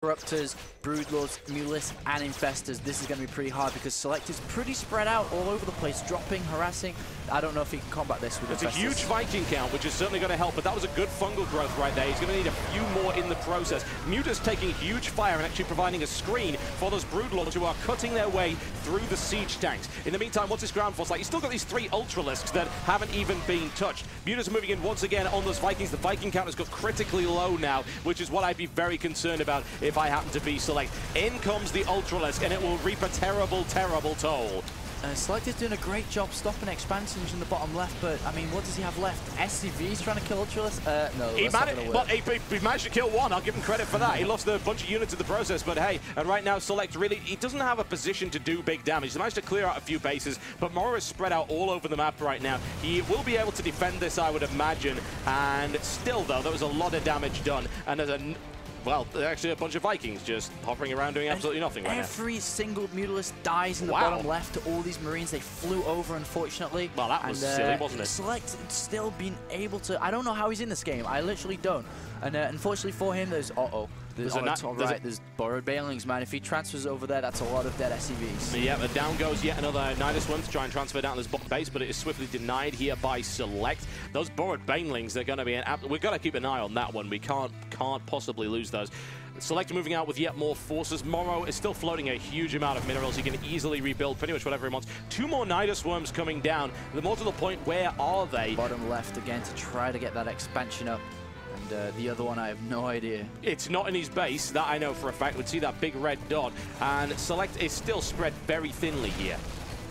Corruptors, Broodlords, Mulis, and Infestors. This is going to be pretty hard because SeleCT is pretty spread out all over the place, dropping, harassing. I don't know if he can combat this with Infestors. It's a huge Viking count, which is certainly going to help, but that was a good fungal growth right there. He's going to need a few more in the process. Muta's taking huge fire and actually providing a screen for those Broodlords who are cutting their way through the siege tanks. In the meantime, what's his ground force like? He's still got these 3 Ultralisks that haven't even been touched. Muta's moving in once again on those Vikings. The Viking count has got critically low now, which is what I'd be very concerned about if I happen to be SeleCT. In comes the Ultralisk, and it will reap a terrible, terrible toll. SeleCT is doing a great job stopping expansions in the bottom left, but I mean, what does he have left? SCV's trying to kill Ultralisk? No, he managed to kill one. I'll give him credit for that. He lost a bunch of units in the process, but hey, and right now SeleCT really, he doesn't have a position to do big damage. He's managed to clear out a few bases, but Morrow is spread out all over the map right now. He will be able to defend this, I would imagine, and still though, there was a lot of damage done, and there's well, there's actually a bunch of Vikings just hovering around doing absolutely nothing right now. Every single Mutalist dies in the bottom left to all these Marines. They flew over, unfortunately. Well, that was silly, wasn't it? SeleCT still been able to... I don't know how he's in this game. I literally don't. And unfortunately for him, there's... There's on the top right, there's borrowed Banelings, man. If he transfers over there, that's a lot of dead SCVs. Yeah, but down goes yet another Nidus one to try and transfer down this bottom base, but it is swiftly denied here by SeleCT. Those borrowed Banelings, they're going to be we've got to keep an eye on that one. We can't possibly lose those. SeleCT moving out with yet more forces. Morrow is still floating a huge amount of minerals. He can easily rebuild pretty much whatever he wants. 2 more Nidus worms coming down. The more to the point, where are they? Bottom left again to try to get that expansion up. And the other one, I have no idea. It's not in his base, that I know for a fact. We'd see that big red dot, and SeleCT is still spread very thinly here.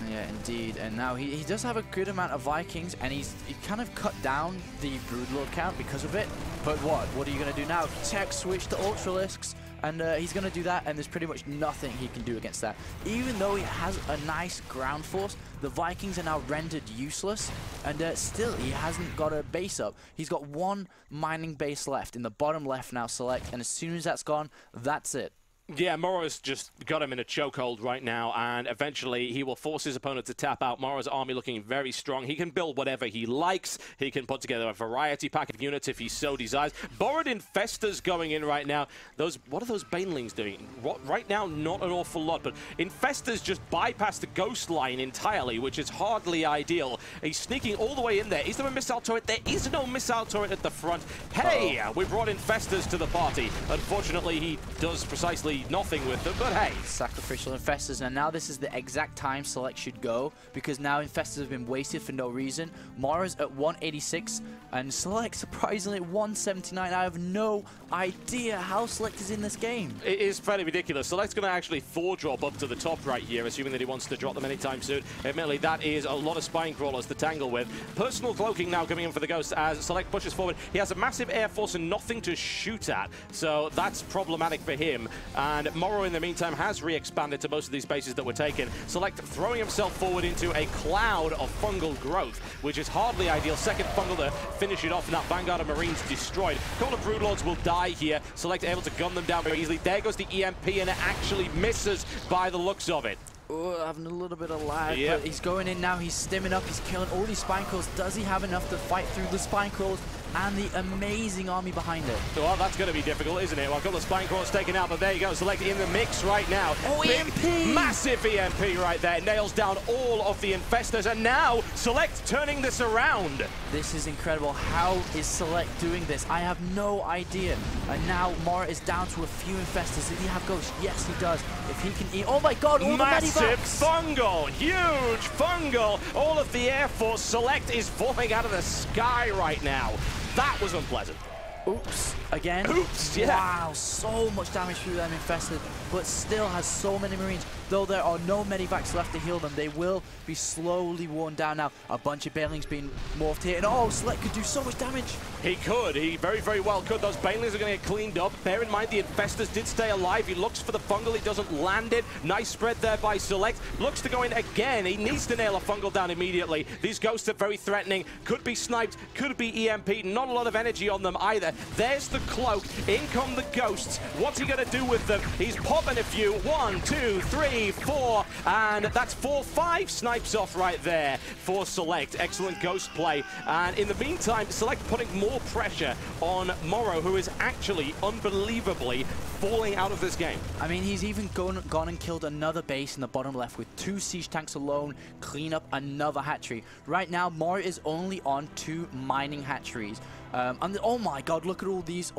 Yeah, indeed. And now he does have a good amount of Vikings, and he kind of cut down the Broodlord count because of it. But what are you going to do now? Tech switch to Ultralisks, and he's going to do that, and there's pretty much nothing he can do against that. Even though he has a nice ground force, the Vikings are now rendered useless, and still he hasn't got a base up. He's got 1 mining base left in the bottom left now, SeleCT, and as soon as that's gone, that's it. Yeah, Morrow's just got him in a chokehold right now, and eventually he will force his opponent to tap out. Morrow's army looking very strong. He can build whatever he likes. He can put together a variety pack of units if he so desires. Borrowed Infestors going in right now. What are those Banelings doing? Right now, not an awful lot, but Infestors just bypass the ghost line entirely, which is hardly ideal. He's sneaking all the way in there. Is there a missile turret? There is no missile turret at the front. Hey, we brought Infestors to the party. Unfortunately, he does precisely nothing with them, but hey. Sacrificial Infestors, and now this is the exact time SeleCT should go, because now Infestors have been wasted for no reason. Morrow's at 186, and SeleCT surprisingly at 179. I have no idea how SeleCT is in this game. It is fairly ridiculous. SeleCT's going to actually 4-drop up to the top right here, assuming that he wants to drop them anytime soon. Admittedly, that is a lot of Spine Crawlers to tangle with. Personal Cloaking now coming in for the Ghost as SeleCT pushes forward. He has a massive Air Force and nothing to shoot at, so that's problematic for him. And Morrow, in the meantime, has re-expanded to most of these bases that were taken. SeleCT throwing himself forward into a cloud of fungal growth, which is hardly ideal. Second fungal to finish it off, and that Vanguard of Marines destroyed. A couple of Broodlords will die here. SeleCT able to gun them down very easily. There goes the EMP, and it actually misses by the looks of it. Oh, having a little bit of lag, but he's going in now. He's stimming up. He's killing all these Spine Crawlers. Does he have enough to fight through the Spine Crawlers and the amazing army behind it? Well, that's going to be difficult, isn't it? Well, a couple of Spine Crawlers taken out, but there you go. SeleCT in the mix right now. Oh, EMP! Massive EMP right there. Nails down all of the Infestors, and now SeleCT turning this around. This is incredible. How is SeleCT doing this? I have no idea. And now Morrow is down to a few Infestors. Does he have Ghosts? Yes, he does. If he can eat... Oh my god, all massive the Medivacs! Fungal! Huge fungal! All of the Air Force. SeleCT is falling out of the sky right now. That was unpleasant. Oops, again. Oops, yeah. Wow, so much damage through them Infested, but still has so many Marines. Though there are no Medivacs left to heal them, they will be slowly worn down now. A bunch of Banelings being morphed here, and oh, SeleCT could do so much damage. He could. He very, very well could. Those Banelings are going to get cleaned up. Bear in mind, the Infestors did stay alive. He looks for the fungal. He doesn't land it. Nice spread there by SeleCT. Looks to go in again. He needs to nail a fungal down immediately. These Ghosts are very threatening. Could be sniped. Could be EMP'd. Not a lot of energy on them either. There's the cloak. In come the ghosts. What's he going to do with them? He's popping a few. 1, 2, 3, 4. And that's 4, 5 snipes off right there for SeleCT. Excellent ghost play. And in the meantime, SeleCT putting more pressure on Morrow, who is actually unbelievably falling out of this game. I mean, he's even gone and killed another base in the bottom left with 2 siege tanks alone, clean up another hatchery. Right now, Morrow is only on 2 mining hatcheries. And oh my god, look at all these.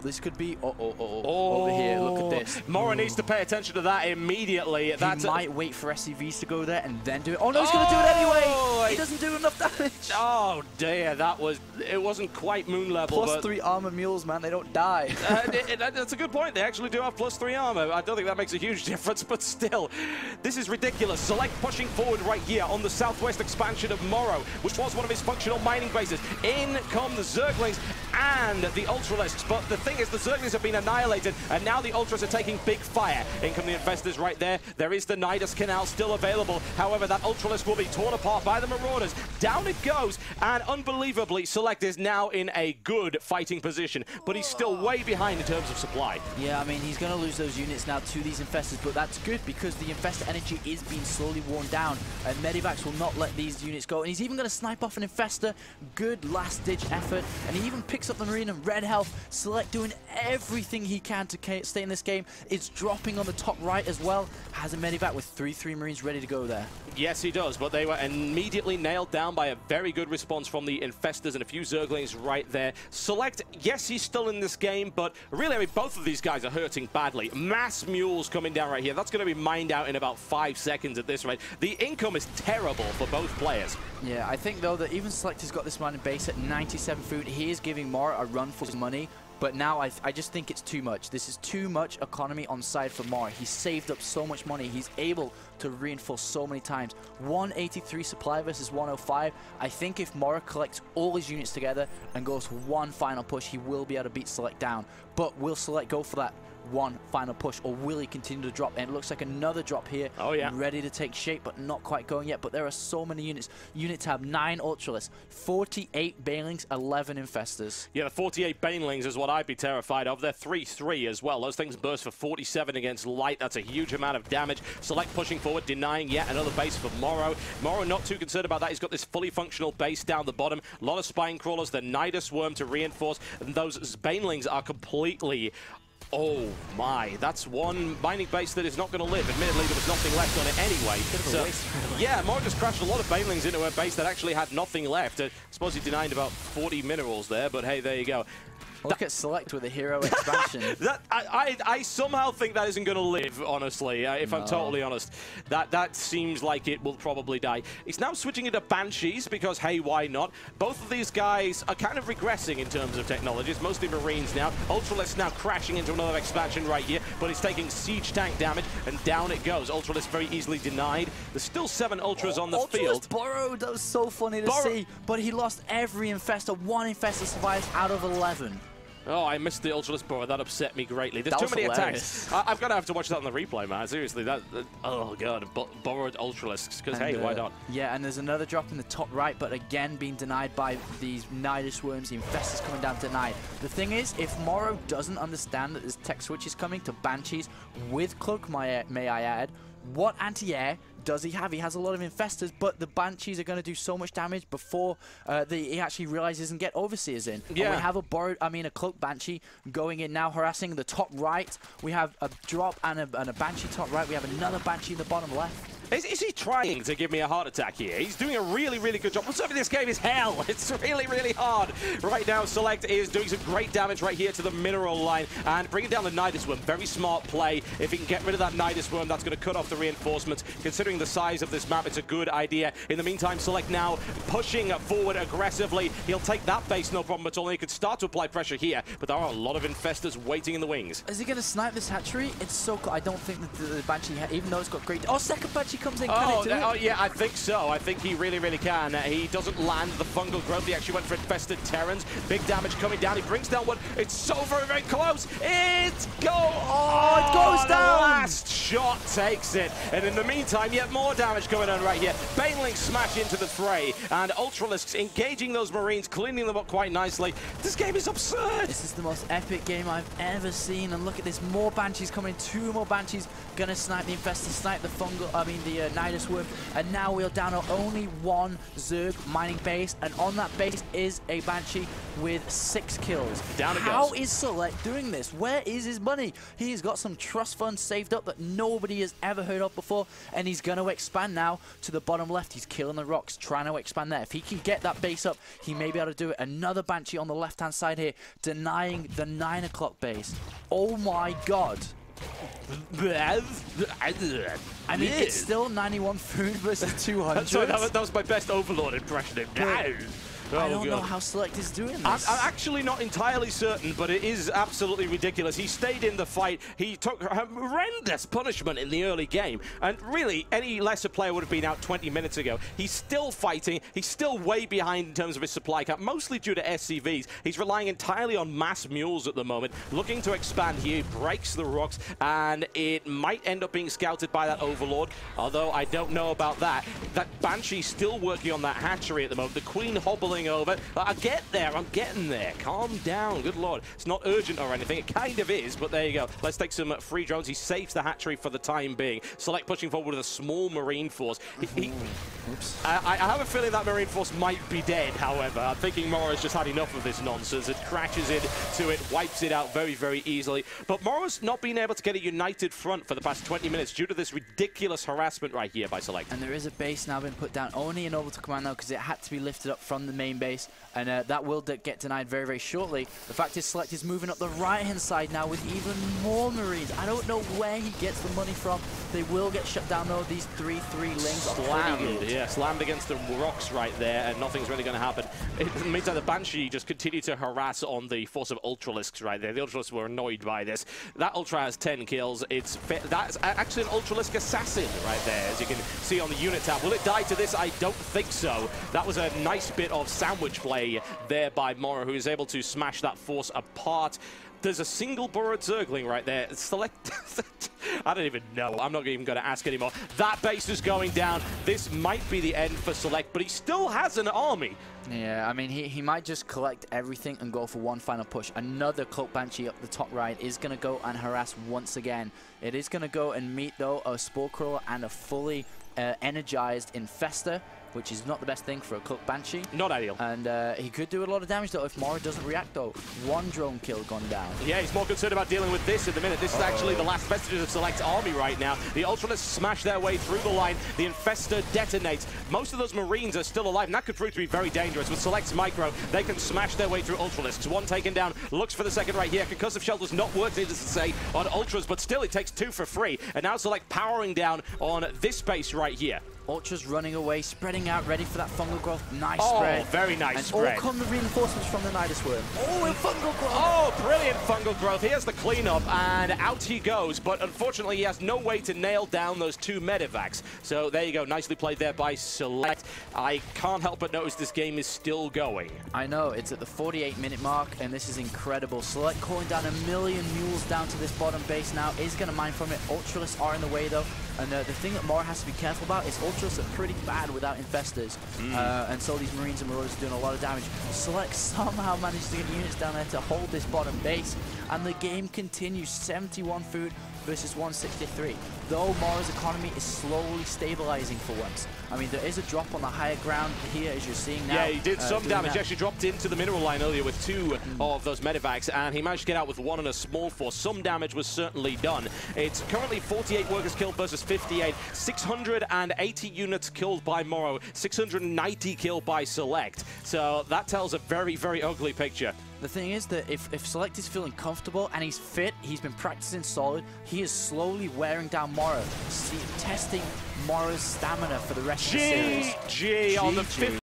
This could be over here. Look at this. Morrow needs to pay attention to that immediately. He might wait for SCVs to go there and then do it. Oh no, he's going to do it anyway. He doesn't do enough damage. Oh dear, it wasn't quite moon level. +3 armor mules, man, they don't die. That's a good point. They actually do have +3 armor. I don't think that makes a huge difference, but still, this is ridiculous. SeleCT pushing forward right here on the southwest expansion of Morrow, which was one of his functional mining bases. In come the Zerglings and the Ultralisks, but the thing is, the Zerglings have been annihilated, and now the Ultras are taking big fire. In come the Infestors right there. There is the Nidus Canal still available. However, that Ultralisk will be torn apart by the Marauders. Down it goes, and unbelievably, SeleCT is now in a good fighting position, but he's still way behind in terms of supply. Yeah, I mean, he's going to lose those units now to these Infestors, but that's good because the Infestor energy is being slowly worn down, and Medivacs will not let these units go, and he's even going to snipe off an Infestor. Good last-ditch effort, and he even picks up the Marine and red health. SeleCT doing everything he can to stay in this game. It's dropping on the top right as well. Has a Medivac with 3 Marines ready to go there. Yes, he does, but they were immediately nailed down by a very good response from the Infestors and a few Zerglings right there. SeleCT, yes, he's still in this game, but really, I mean, both of these guys are hurting badly. Mass mules coming down right here. That's going to be mined out in about 5 seconds at this rate. The income is terrible for both players. Yeah, I think, though, that even SeleCT has got this mining base at 97 food. He is giving Morrow a run for his money. But now I just think it's too much. This is too much economy on side for Morrow. He's saved up so much money. He's able to reinforce so many times. 183 supply versus 105. I think if Morrow collects all his units together and goes for one final push, he will be able to beat SeleCT down. But will SeleCT go for that one final push, or will he continue to drop? And it looks like another drop here. Oh yeah, ready to take shape, but not quite going yet. But there are so many units. Unit tab, 9 Ultralisks, 48 Banelings, 11 Infestors. Yeah, the 48 Banelings is what I'd be terrified of. They're 3-3 as well. Those things burst for 47 against light. That's a huge amount of damage. SeleCT pushing forward, denying yet another base for Morrow. Morrow not too concerned about that. He's got this fully functional base down the bottom. A lot of spine crawlers, the Nidus Worm to reinforce, and those Banelings are completely... Oh my, that's one mining base that is not going to live. Admittedly, there was nothing left on it anyway. So, yeah, Morrow just crashed a lot of Banelings into a base that actually had nothing left. I suppose he denied about 40 minerals there, but hey, there you go. Look at SeleCT with a hero expansion. I somehow think that isn't going to live, honestly, if I'm totally honest. That seems like it will probably die. He's now switching into Banshees because, hey, why not? Both of these guys are kind of regressing in terms of technology. It's mostly Marines now. Ultralisk now crashing into another expansion right here, but he's taking siege tank damage, and down it goes. Ultralisk very easily denied. There's still 7 Ultras on the field. Borrowed. That was so funny to see, but he lost every Infestor. 1 Infestor survives out of 11. Oh, I missed the Ultralisk Borrow. That upset me greatly. There's too many attacks. I'm going to have to watch that on the replay, man. Seriously, oh, God. Borrowed Ultralisks, because, hey, why not? Yeah, and there's another drop in the top right, but again being denied by these Nidus Worms. The Infestors coming down denied. The thing is, if Morrow doesn't understand that this tech switch is coming to Banshees with Cloak, may I add, what anti-air does he have? He has a lot of Infestors, but the Banshees are going to do so much damage before he actually realizes and get Overseers in. Yeah. And we have a Cloak Banshee going in now, harassing the top right. We have a drop and a Banshee top right. We have another Banshee in the bottom left. Is he trying to give me a heart attack here? He's doing a really, really good job. What's up in this game is hell. It's really, really hard. Right now, SeleCT is doing some great damage right here to the mineral line and bringing down the Nidus Worm. Very smart play. If he can get rid of that Nidus Worm, that's going to cut off the reinforcements. Considering the size of this map, it's a good idea. In the meantime, SeleCT now pushing forward aggressively. He'll take that base, no problem at all. He could start to apply pressure here, but there are a lot of Infestors waiting in the wings. Is he going to snipe this hatchery? It's so cool. I don't think that the Banshee, even though it's got great... Oh, second Banshee comes in. Can it do it? Oh, yeah, I think so. I think he really, really can. He doesn't land the fungal growth. He actually went for infested Terrans. Big damage coming down. He brings down one. It's so very, very close. It goes down. The last shot takes it. And in the meantime, yet more damage going on right here. Banelings smash into the fray, and Ultralisks engaging those Marines, cleaning them up quite nicely. This game is absurd. This is the most epic game I've ever seen, and look at this, more Banshees coming, 2 more Banshees gonna snipe the Infestor, snipe the the Nidus Worm, and now we're down to only 1 Zerg mining base, and on that base is a Banshee with 6 kills. Down it goes. How is Select doing this? Where is his money? He's got some trust funds saved up that nobody has ever heard of before, and he's going to expand now to the bottom left. He's killing the rocks, trying to expand there. If he can get that base up, he may be able to do it. Another Banshee on the left-hand side here, denying the 9 o'clock base. Oh my god. I mean, it's still 91 food versus 200. Sorry, that was my best Overlord impression. I don't know how Select is doing this. I'm actually not entirely certain, but it is absolutely ridiculous. He stayed in the fight. He took horrendous punishment in the early game. And really, any lesser player would have been out 20 minutes ago. He's still fighting. He's still way behind in terms of his supply cap, mostly due to SCVs. He's relying entirely on mass mules at the moment, looking to expand here. He breaks the rocks, and it might end up being scouted by that Overlord, although I don't know about that. That Banshee's still working on that hatchery at the moment. The Queen hobbling over. I get there. I'm getting there. Calm down. Good lord. It's not urgent or anything. It kind of is, but there you go. Let's take some free drones. He saves the hatchery for the time being. Select pushing forward with a small Marine force. Oops. I have a feeling that Marine force might be dead, however. I'm thinking Morrow's just had enough of this nonsense. It crashes into it, wipes it out very, very easily. But Morrow's not been able to get a united front for the past 20 minutes due to this ridiculous harassment right here by Select. And there is a base now been put down, only in orbital command though, because it had to be lifted up from the main base, and that will get denied very, very shortly. The fact is Select is moving up the right-hand side now with even more Marines. I don't know where he gets the money from. They will get shut down though. These 3-3 links are pretty good. Yeah, slammed against the rocks right there, and nothing's really going to happen. In the meantime, the Banshee just continued to harass on the force of Ultralisks right there. The Ultralisks were annoyed by this. That Ultra has 10 kills. That's actually an Ultralisk assassin right there, as you can see on the unit tab. Will it die to this? I don't think so. That was a nice bit of sandwich play there by Morrow, who is able to smash that force apart. There's a single burrowed Zergling right there. Select. I don't even know. I'm not even going to ask anymore. That base is going down. This might be the end for Select, but he still has an army. Yeah, I mean, he might just collect everything and go for one final push. Another Cloak Banshee up the top right is going to go and harass once again. It is going to go and meet, though, a Spore Crawler and a fully energized Infestor, which is not the best thing for a Cloak Banshee. Not ideal. And he could do a lot of damage, though, if Morrow doesn't react, though. 1 drone kill gone down. Yeah, he's more concerned about dealing with this at the minute. This is actually the last vestiges of Select's army right now. The Ultralisks smash their way through the line. The Infestor detonates. Most of those Marines are still alive, and that could prove to be very dangerous. With Select's micro, they can smash their way through Ultralisks. 1 taken down, looks for the second right here. Concussive Shell does not work, needless to say, on Ultras, but still it takes 2 for free. And now Select powering down on this base right here. Ultra's running away, spreading out, ready for that fungal growth. Nice Oh, spread. very nice and spread. all come the reinforcements from the Nidus Worm. Oh, and fungal growth. Oh, brilliant fungal growth. Here's the cleanup, and out he goes. But unfortunately, he has no way to nail down those 2 medevacs. So there you go. Nicely played there by Select. I can't help but notice this game is still going. I know. It's at the 48-minute mark, and this is incredible. Select calling down 1 million mules down to this bottom base now. Is going to mine from it. Ultralisks are in the way, though. And the thing that Morrow has to be careful about is Ultras are pretty bad without Infestors. And so these Marines and Marauders are doing a lot of damage. Select somehow manages to get units down there to hold this bottom base. And the game continues. 71 food versus 163. Though Morrow's economy is slowly stabilizing for once. I mean, there is a drop on the higher ground here, as you're seeing now. Yeah, he did some damage. He actually dropped into the mineral line earlier with 2 of those medevacs, and he managed to get out with 1 on a small force. Some damage was certainly done. It's currently 48 workers killed versus 58. 680 units killed by Morrow. 690 killed by Select. So that tells a very, very ugly picture. The thing is that if Select is feeling comfortable and he's fit, he's been practicing solid, he is slowly wearing down Morrow, testing Morrow's stamina for the rest of the series. GG on the 5th.